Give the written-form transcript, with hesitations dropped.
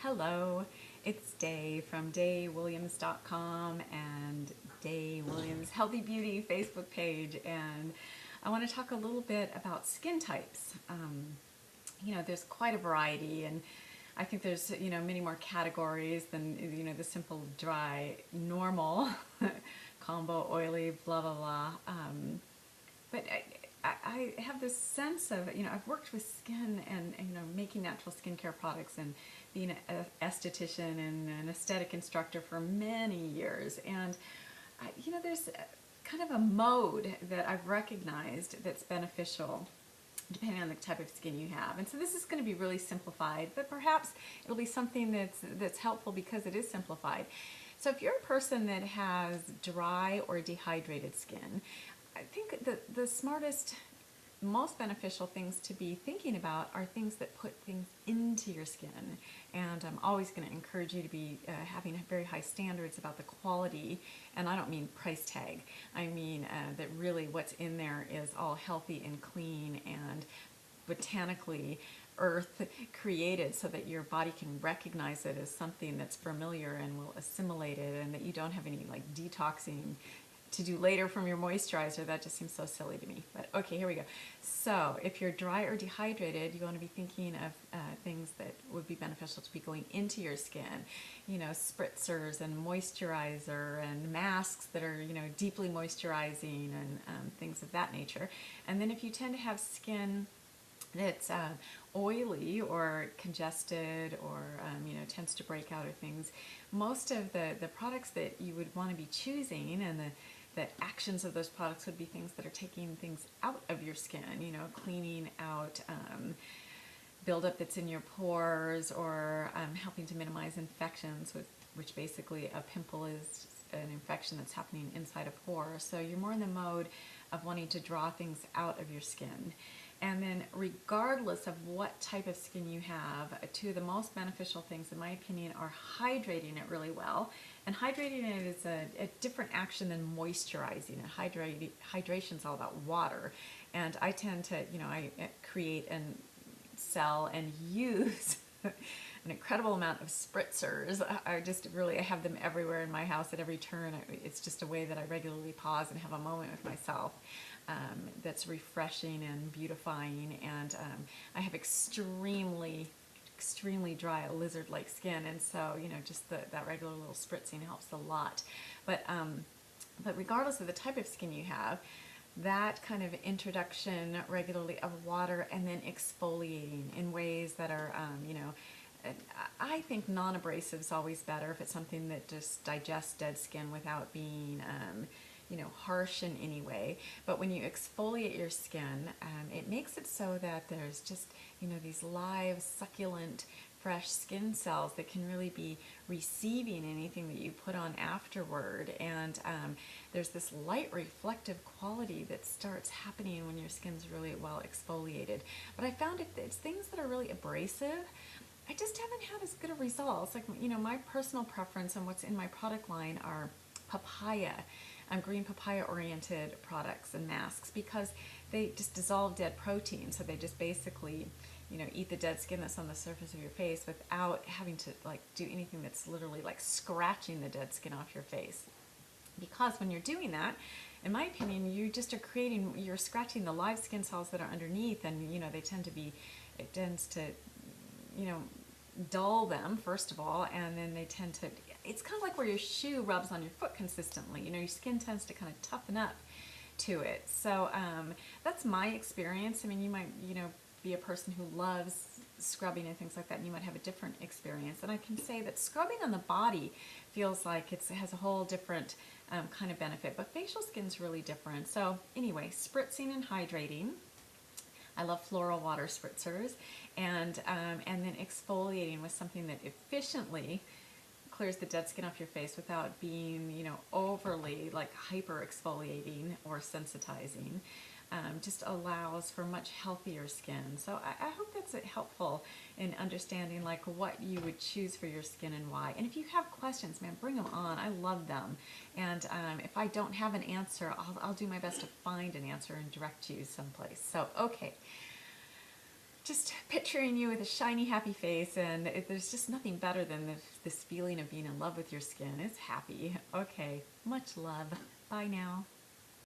Hello, it's Day from daywilliams.com and Day Williams Healthy Beauty Facebook page, and I want to talk a little bit about skin types. There's quite a variety, and I think there's many more categories than the simple dry, normal, combo, oily, blah blah blah. But I have this sense of, I've worked with skin and making natural skincare products and being an esthetician and an aesthetic instructor for many years. And, there's kind of a mode that I've recognized that's beneficial depending on the type of skin you have. And so this is going to be really simplified, but perhaps it'll be something that's helpful because it is simplified. So if you're a person that has dry or dehydrated skin, I think that the smartest, most beneficial things to be thinking about are things that put things into your skin. And I'm always going to encourage you to be having very high standards about the quality. And I don't mean price tag. I mean that really what's in there is all healthy and clean and botanically earth created, so that your body can recognize it as something that's familiar and will assimilate it, and that you don't have any like detoxing to do later from your moisturizer. That just seems so silly to me. But okay, here we go. So if you're dry or dehydrated, you want to be thinking of things that would be beneficial to be going into your skin. Spritzers and moisturizer and masks that are, deeply moisturizing and things of that nature. And then if you tend to have skin that's oily or congested or tends to break out or things, most of the products that you would want to be choosing and the actions of those products would be things that are taking things out of your skin, cleaning out buildup that's in your pores, or helping to minimize infections, which basically a pimple is an infection that's happening inside a pore. So you're more in the mode of wanting to draw things out of your skin. And then regardless of what type of skin you have, two of the most beneficial things, in my opinion, are hydrating it really well. And hydrating it is a different action than moisturizing it. Hydration is all about water. And I tend to, I create and sell and use an incredible amount of spritzers. I have them everywhere in my house at every turn. It's just a way that I regularly pause and have a moment with myself. That's refreshing and beautifying, and I have extremely dry lizard-like skin, and so just that regular little spritzing helps a lot. But regardless of the type of skin you have, that kind of introduction regularly of water and then exfoliating in ways that are I think non-abrasive is always better if it's something that just digests dead skin without being harsh in any way. But when you exfoliate your skin, it makes it so that there's just, these live, succulent, fresh skin cells that can really be receiving anything that you put on afterward. And there's this light reflective quality that starts happening when your skin's really well exfoliated. But I found if it's things that are really abrasive, I just haven't had as good of results. Like, my personal preference and what's in my product line are papaya. Green papaya oriented products and masks, because they just dissolve dead protein. So they just basically, eat the dead skin that's on the surface of your face without having to do anything that's literally like scratching the dead skin off your face. Because when you're doing that, in my opinion, you're scratching the live skin cells that are underneath, and it tends to, dull them first of all, and then they tend to, it's kind of like where your shoe rubs on your foot consistently. Your skin tends to kind of toughen up to it. So that's my experience. I mean, you might, be a person who loves scrubbing and things like that, and you might have a different experience. And I can say that scrubbing on the body feels like it has a whole different kind of benefit, but facial skin's really different. So anyway, spritzing and hydrating. I love floral water spritzers, and then exfoliating with something that efficiently clears the dead skin off your face without being, overly hyper exfoliating or sensitizing. Just allows for much healthier skin. So I hope that's helpful in understanding what you would choose for your skin and why. And if you have questions, man, bring them on. I love them. And if I don't have an answer, I'll do my best to find an answer and direct you someplace. So, okay. just picturing you with a shiny, happy face, and there's just nothing better than this feeling of being in love with your skin. It's happy. Okay, much love. Bye now.